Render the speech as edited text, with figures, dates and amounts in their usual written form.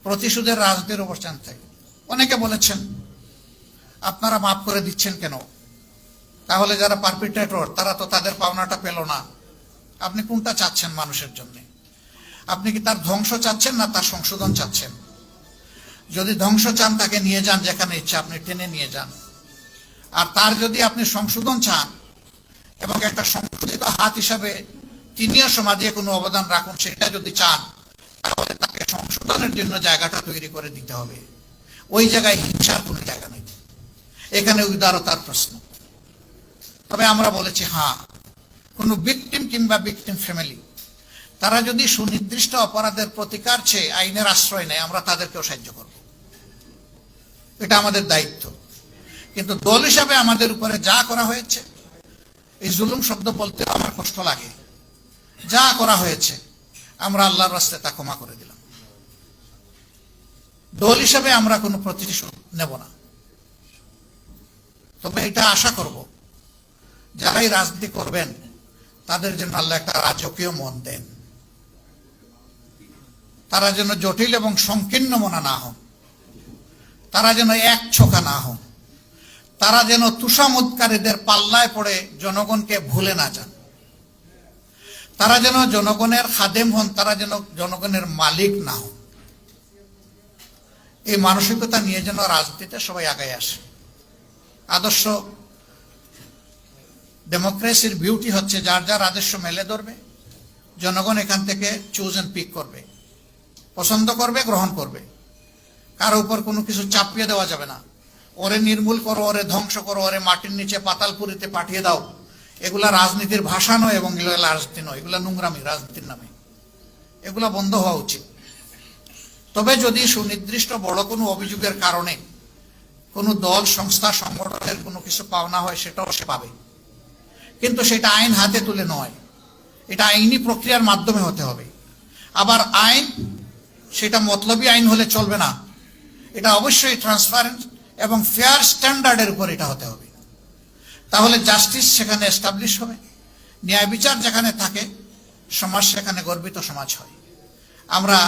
প্রতিশোধের রাজনীতির অবস্থান থেকে অনেকে বলেছেন আপনারা মাফ করে দিচ্ছেন কেন, তাহলে যারা পারপিট্রেটর তারা তো তাদের পাওনাটা পেল না। আপনি কোনটা চাচ্ছেন মানুষের জন্য? আপনি কি তার ধ্বংস চাচ্ছেন না তার সংশোধন চাচ্ছেন? যদি ধ্বংস চান তাকে নিয়ে যান যেখানে ইচ্ছা, আপনি টেনে নিয়ে যান। আর তার যদি আপনি সংশোধন চান এবং একটা সংশোধিত হাত হিসাবে তিনিও সমাজে কোনো অবদান রাখুন সেটা যদি চান, তাহলে তাকে সংশোধনের জন্য জায়গাটা তৈরি করে দিতে হবে। ওই জায়গায় হিংসার কোনো জায়গা নেই, এখানে উদারতার প্রশ্ন। তবে আমরা বলেছি হ্যাঁ, কোনো ভিকটিম কিংবা ভিকটিম ফ্যামিলি তারা যদি সুনির্দিষ্ট অপরাধের প্রতিকার চেয়ে আইনের আশ্রয় নেয়, আমরা তাদেরকেও সাহায্য করব, এটা আমাদের দায়িত্ব। কিন্তু দল হিসাবে আমাদের উপরে যা করা হয়েছে, এই জুলুম শব্দ বলতে আমার কষ্ট লাগে, যা করা হয়েছে আমরা আল্লাহর রাস্তায় তা ক্ষমা করে দিলাম। দল হিসাবে আমরা কোনো প্রতিশোধ নেব না। তবে এটা আশা করব যারাই রাজনীতি করবেন তাদের জন্য আল্লাহ একটা রাজকীয় মন দেন, তারা যেন জটিল এবং সংকীর্ণ মনা না হন, তারা যেন এক ছোকা না হন, তারা যেন তুষামোদকারীদের পাল্লায় পড়ে জনগণকে ভুলে না যান, তারা যেন জনগণের খাদেম হন, তারা যেন জনগণের মালিক না হন। এই মানসিকতা নিয়ে যেন রাজনীতিতে সবাই আগায় আসে। আদর্শ ডেমোক্রেসির বিউটি হচ্ছে যার যার আদর্শ মেলে ধরবে, জনগণ এখান থেকে চুজ এন্ড পিক করবে, পছন্দ করবে, গ্রহণ করবে। কারো উপর কোনো কিছু চাপিয়ে দেওয়া যাবে না। ওরে নির্মূল করো, ওরে ধ্বংস করো, ওরে মাটির নিচে পাতালপুরিতে পাঠিয়ে দাও, এগুলা রাজনীতির ভাষা নয় এবং এগুলো রাজনীতি নয়, এগুলা নোংরামি রাজনীতির নামে। এগুলা বন্ধ হওয়া উচিত। তবে যদি সুনির্দিষ্ট বড় কোনো অভিযোগের কারণে কোনো দল, সংস্থা, সংগঠনের কোনো কিছু পাওনা হয়, সেটাও সে পাবে, কিন্তু সেটা আইন হাতে তুলে নয়, এটা আইনি প্রক্রিয়ার মাধ্যমে হতে হবে। আবার আইন সেটা মতলবী আইন হলে চলবে না, এটা অবশ্যই ট্রান্সপারেন্ট এবং ফেয়ার স্ট্যান্ডার্ডের উপর এটা হতে হবে। তাহলে জাস্টিস সেখানে এস্টাবলিশ হবে, ন্যায় বিচার যেখানে থাকে সমাজ সেখানে গর্বিত সমাজ হয়। আমরা